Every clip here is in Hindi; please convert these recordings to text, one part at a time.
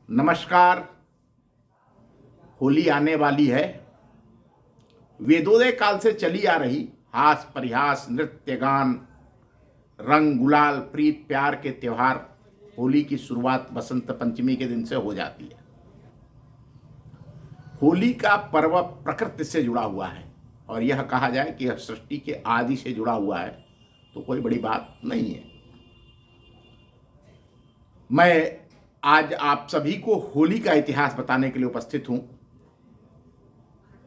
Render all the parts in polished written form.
नमस्कार। होली आने वाली है। वेदोदय काल से चली आ रही हास परिहास नृत्य गान रंग गुलाल प्रीत प्यार के त्योहार होली की शुरुआत बसंत पंचमी के दिन से हो जाती है। होली का पर्व प्रकृति से जुड़ा हुआ है और यह कहा जाए कि यह सृष्टि के आदि से जुड़ा हुआ है तो कोई बड़ी बात नहीं है। मैं आज आप सभी को होली का इतिहास बताने के लिए उपस्थित हूं।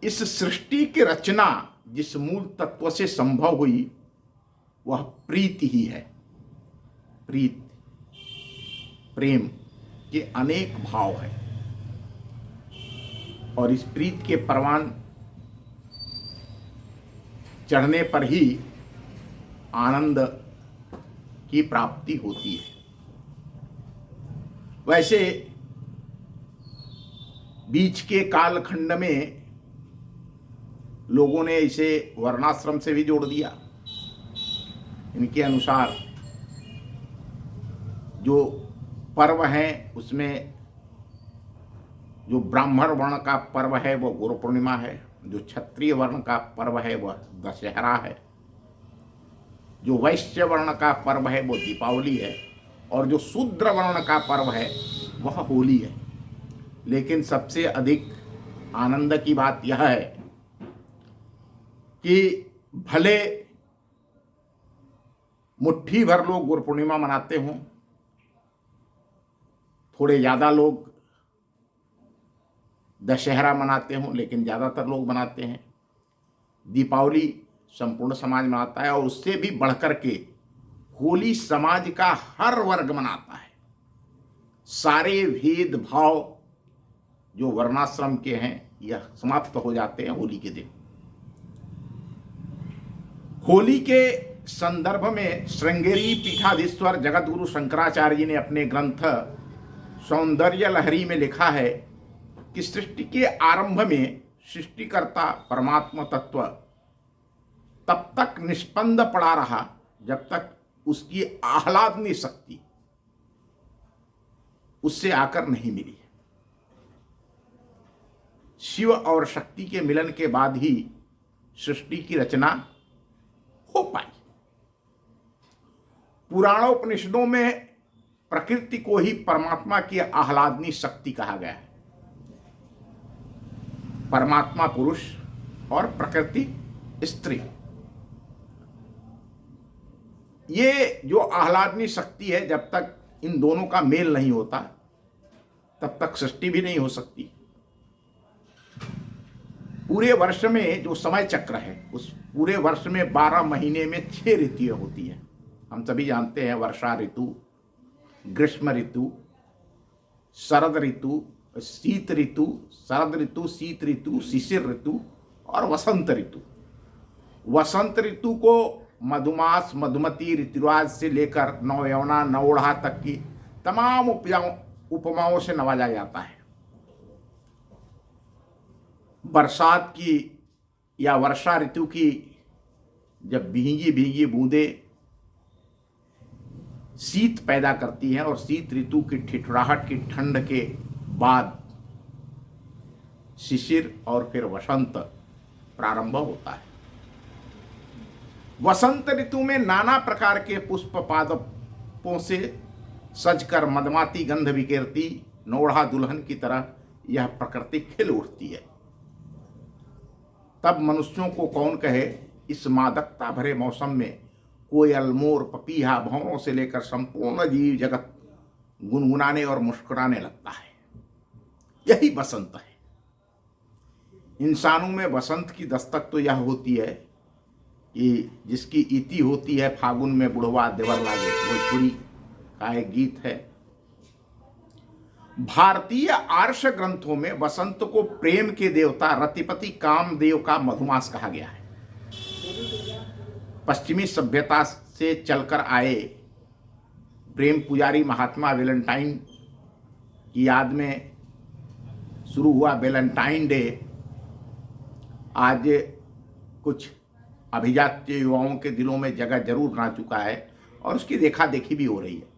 इस सृष्टि की रचना जिस मूल तत्व से संभव हुई वह प्रीति ही है। प्रीति, प्रेम के अनेक भाव हैं और इस प्रीति के परवान चढ़ने पर ही आनंद की प्राप्ति होती है। वैसे बीच के कालखंड में लोगों ने इसे वर्णाश्रम से भी जोड़ दिया। इनके अनुसार जो पर्व हैं उसमें जो ब्राह्मण वर्ण का पर्व है वह गुरु पूर्णिमा है, जो क्षत्रिय वर्ण का पर्व है वह दशहरा है, जो वैश्य वर्ण का पर्व है वो दीपावली है और जो शूद्र वर्ण का पर्व है वह होली है। लेकिन सबसे अधिक आनंद की बात यह है कि भले मुट्ठी भर लोग गुरु पूर्णिमा मनाते हों, थोड़े ज़्यादा लोग दशहरा मनाते हों, लेकिन ज़्यादातर लोग मनाते हैं दीपावली। संपूर्ण समाज मनाता है और उससे भी बढ़कर के होली समाज का हर वर्ग मनाता है। सारे भेदभाव जो वर्णाश्रम के हैं यह समाप्त हो जाते हैं होली के दिन। होली के संदर्भ में श्रृंगेरी पीठाधीश्वर जगतगुरु शंकराचार्य जी ने अपने ग्रंथ सौंदर्य लहरी में लिखा है कि सृष्टि के आरंभ में सृष्टिकर्ता परमात्मा तत्व तब तक निष्पन्द पड़ा रहा जब तक उसकी आह्लादनी शक्ति उससे आकर नहीं मिली। शिव और शक्ति के मिलन के बाद ही सृष्टि की रचना हो पाई। पुराणोपनिषदों में प्रकृति को ही परमात्मा की आह्लादनी शक्ति कहा गया है। परमात्मा पुरुष और प्रकृति स्त्री, ये जो आह्लादनी शक्ति है जब तक इन दोनों का मेल नहीं होता तब तक सृष्टि भी नहीं हो सकती। पूरे वर्ष में जो समय चक्र है उस पूरे वर्ष में 12 महीने में 6 ऋतुएं होती हैं। हम सभी जानते हैं वर्षा ऋतु, ग्रीष्म ऋतु, शरद ऋतु, शीत ऋतु, शरद ऋतु, शीत ऋतु, शिशिर ऋतु और वसंत ऋतु। वसंत ऋतु को मधुमास मधुमती ऋतुराज से लेकर नवयौवना नवोढ़ा तक की तमाम उपमाओं से नवाजा जाता है। बरसात की या वर्षा ऋतु की जब भीगी भीगी बूंदें शीत पैदा करती हैं और शीत ऋतु की ठिठुराहट की ठंड के बाद शिशिर और फिर वसंत प्रारंभ होता है। वसंत ऋतु में नाना प्रकार के पुष्प पादपों से सजकर मदमाती गंध बिखेरती नौढ़ा दुल्हन की तरह यह प्रकृति खिल उठती है। तब मनुष्यों को कौन कहे, इस मादकता भरे मौसम में कोयल, मोर, पपीहा, भंवरों से लेकर संपूर्ण जीव जगत गुनगुनाने और मुस्कुराने लगता है। यही बसंत है। इंसानों में बसंत की दस्तक तो यह होती है कि जिसकी इति होती है फागुन में बुढ़वा देवर लागे, भोजपुरी का एक गीत है। भारतीय आर्ष ग्रंथों में बसंत को प्रेम के देवता रतिपति कामदेव का मधुमास कहा गया है। पश्चिमी सभ्यता से चलकर आए प्रेम पुजारी महात्मा वैलेंटाइन की याद में शुरू हुआ वैलेंटाइन डे आज कुछ अभिजात्य युवाओं के दिलों में जगह जरूर बना चुका है और उसकी देखा देखी भी हो रही है।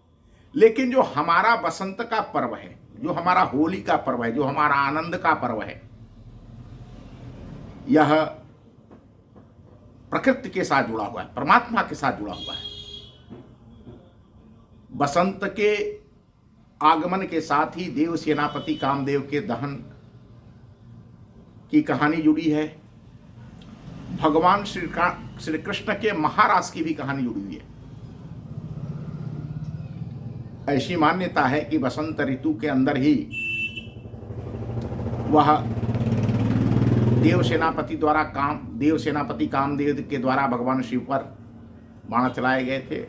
लेकिन जो हमारा बसंत का पर्व है, जो हमारा होली का पर्व है, जो हमारा आनंद का पर्व है, यह प्रकृति के साथ जुड़ा हुआ है, परमात्मा के साथ जुड़ा हुआ है। बसंत के आगमन के साथ ही देव सेनापति कामदेव के दहन की कहानी जुड़ी है। भगवान श्री कृष्ण के महारास की भी कहानी जुड़ी हुई है। ऐसी मान्यता है कि बसंत ऋतु के अंदर ही वह देव सेनापति कामदेव के द्वारा भगवान शिव पर बाण चलाए गए थे,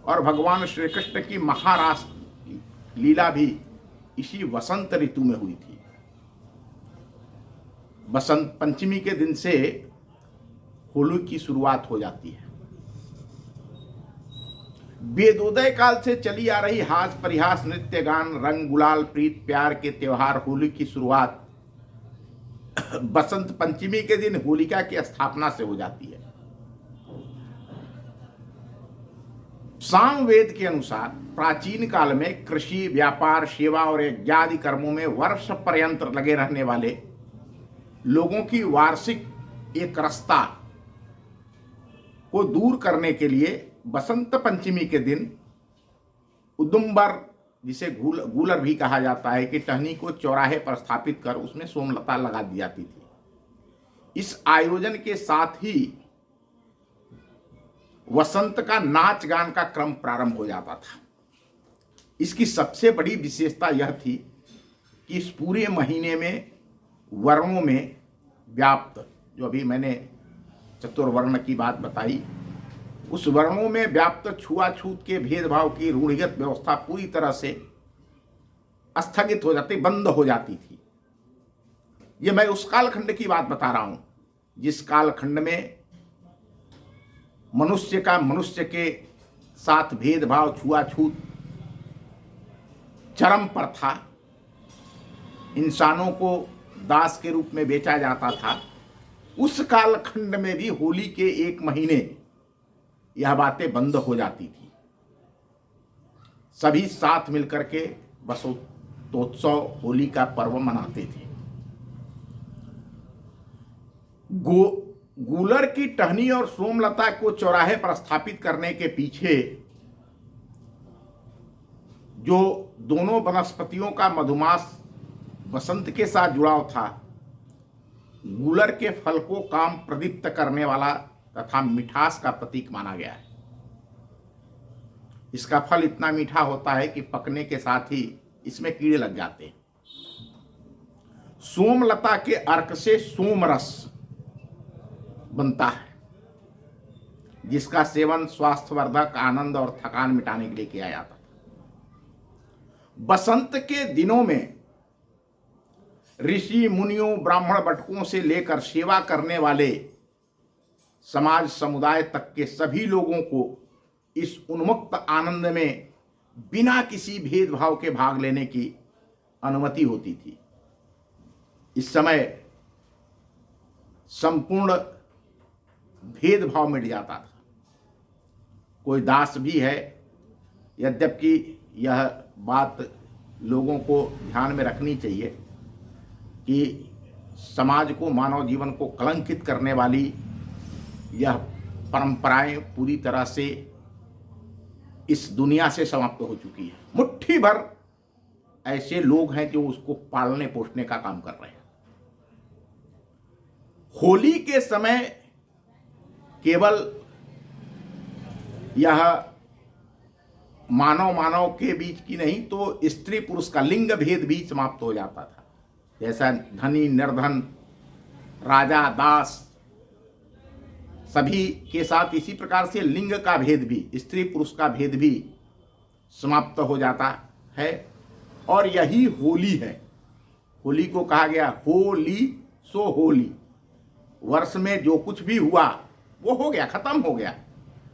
और भगवान श्री कृष्ण की महारास लीला भी इसी वसंत ऋतु में हुई थी। बसंत पंचमी के दिन से होली की शुरुआत हो जाती है। वेदोदय काल से चली आ रही हास परिहास, नृत्य गान, रंग गुलाल, प्रीत प्यार के त्योहार होली की शुरुआत बसंत पंचमी के दिन होलिका की स्थापना से हो जाती है। सामवेद के अनुसार प्राचीन काल में कृषि, व्यापार, सेवा और यज्ञादि कर्मों में वर्ष पर्यंत लगे रहने वाले लोगों की वार्षिक एक रस्ता को दूर करने के लिए बसंत पंचमी के दिन उदुम्बर, जिसे गूलर भी कहा जाता है, कि टहनी को चौराहे पर स्थापित कर उसमें सोमलता लगा दी जाती थी। इस आयोजन के साथ ही वसंत का नाच गान का क्रम प्रारंभ हो जाता था। इसकी सबसे बड़ी विशेषता यह थी कि इस पूरे महीने में वर्णों में व्याप्त, जो अभी मैंने चतुर्वर्ण की बात बताई, उस वर्णों में व्याप्त छुआछूत के भेदभाव की रूढ़िगत व्यवस्था पूरी तरह से स्थगित हो जाती, बंद हो जाती थी। ये मैं उस कालखंड की बात बता रहा हूं जिस कालखंड में मनुष्य का मनुष्य के साथ भेदभाव, छुआछूत चरम पर था। इंसानों को दास के रूप में बेचा जाता था। उस कालखंड में भी होली के एक महीने यह बातें बंद हो जाती थी। सभी साथ मिलकर के बसंतोत्सव, होली का पर्व मनाते थे। गूलर की टहनी और सोमलता को चौराहे पर स्थापित करने के पीछे जो दोनों वनस्पतियों का मधुमास बसंत के साथ जुड़ाव था, गूलर के फल को काम प्रदीप्त करने वाला तथा मिठास का प्रतीक माना गया है। इसका फल इतना मीठा होता है कि पकने के साथ ही इसमें कीड़े लग जाते हैं। सोमलता के अर्क से सोमरस बनता है, जिसका सेवन स्वास्थ्यवर्धक, आनंद और थकान मिटाने के लिए किया जाता था। बसंत के दिनों में ऋषि मुनियों, ब्राह्मण बटकों से लेकर सेवा करने वाले समाज समुदाय तक के सभी लोगों को इस उन्मुक्त आनंद में बिना किसी भेदभाव के भाग लेने की अनुमति होती थी। इस समय संपूर्ण भेदभाव मिट जाता था। कोई दास भी है, यद्यपि यह बात लोगों को ध्यान में रखनी चाहिए कि समाज को, मानव जीवन को कलंकित करने वाली यह परंपराएं पूरी तरह से इस दुनिया से समाप्त हो चुकी है। मुट्ठी भर ऐसे लोग हैं जो उसको पालने पोषने का काम कर रहे हैं। होली के समय केवल यह मानव के बीच की नहीं तो स्त्री पुरुष का लिंग भेद भी समाप्त हो जाता था। जैसा धनी निर्धन, राजा दास, सभी के साथ इसी प्रकार से लिंग का भेद भी, स्त्री पुरुष का भेद भी समाप्त हो जाता है। और यही होली है। होली को कहा गया होली सो होली। वर्ष में जो कुछ भी हुआ वो हो गया, खत्म हो गया।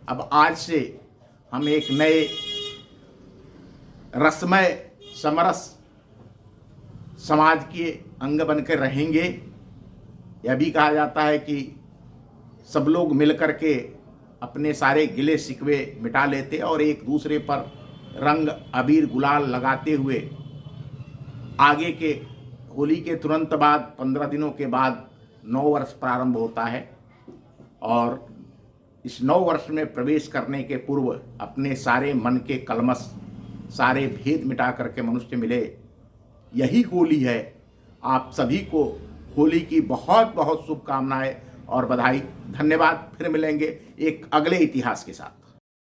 अब आज से हम एक नए रसमय समरस समाज के अंग बनकर रहेंगे। यह भी कहा जाता है कि सब लोग मिलकर के अपने सारे गिले शिकवे मिटा लेते और एक दूसरे पर रंग अबीर गुलाल लगाते हुए आगे के होली के तुरंत बाद 15 दिनों के बाद नव वर्ष प्रारंभ होता है और इस नव वर्ष में प्रवेश करने के पूर्व अपने सारे मन के कलमश, सारे भेद मिटा करके मनुष्य मिले, यही होली है। आप सभी को होली की बहुत बहुत शुभकामनाएं और बधाई। धन्यवाद। फिर मिलेंगे एक अगले इतिहास के साथ।